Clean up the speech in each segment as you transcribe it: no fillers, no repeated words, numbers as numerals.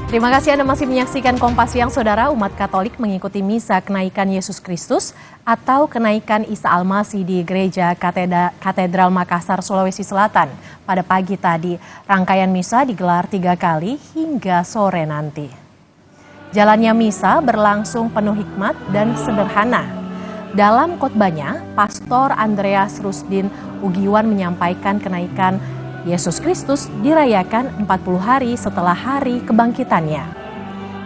Terima kasih Anda masih menyaksikan Kompas Siang, Saudara. Umat Katolik mengikuti misa kenaikan Yesus Kristus atau kenaikan Isa Al-Masih di Gereja Katedral Makassar, Sulawesi Selatan pada pagi tadi. Rangkaian misa digelar 3 kali hingga sore nanti. Jalannya misa berlangsung penuh hikmat dan sederhana. Dalam khotbahnya, Pastor Andreas Rusdin Ugiwan menyampaikan kenaikan Yesus Kristus dirayakan 40 hari setelah hari kebangkitannya.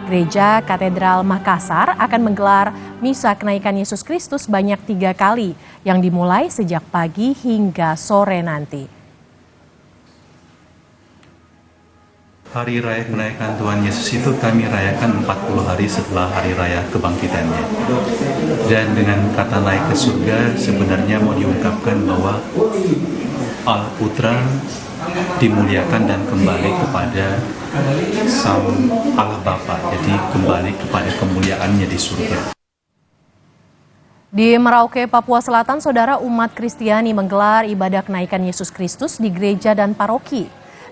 Gereja Katedral Makassar akan menggelar misa kenaikan Yesus Kristus banyak 3 kali yang dimulai sejak pagi hingga sore nanti. Hari Raya Kenaikan Tuhan Yesus itu kami rayakan 40 hari setelah Hari Raya Kebangkitannya. Dan dengan kata naik ke surga sebenarnya mau diungkapkan bahwa Allah Putra dimuliakan dan kembali kepada Sang Allah Bapa, jadi kembali kepada kemuliaannya di surga. Di Merauke, Papua Selatan, Saudara, umat Kristiani menggelar ibadah kenaikan Yesus Kristus di gereja dan paroki.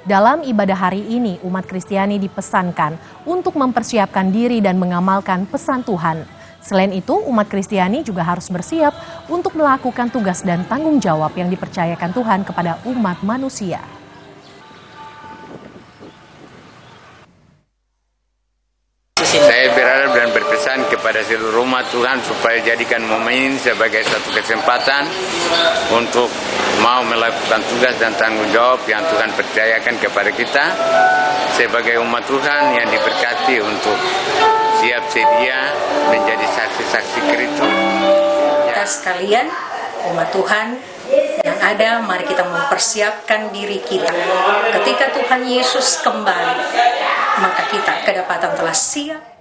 Dalam ibadah hari ini, umat Kristiani dipesankan untuk mempersiapkan diri dan mengamalkan pesan Tuhan. Selain itu, umat Kristiani juga harus bersiap untuk melakukan tugas dan tanggung jawab yang dipercayakan Tuhan kepada umat manusia. Saya berharap dan berpesan kepada seluruh umat Tuhan supaya jadikan momen ini sebagai satu kesempatan untuk mau melakukan tugas dan tanggung jawab yang Tuhan percayakan kepada kita sebagai umat Tuhan yang diberkati untuk siap sedia menjadi saksi-saksi Kristus. Kita sekalian, umat Tuhan yang ada, mari kita mempersiapkan diri kita. Ketika Tuhan Yesus kembali, maka kita kedapatan telah siap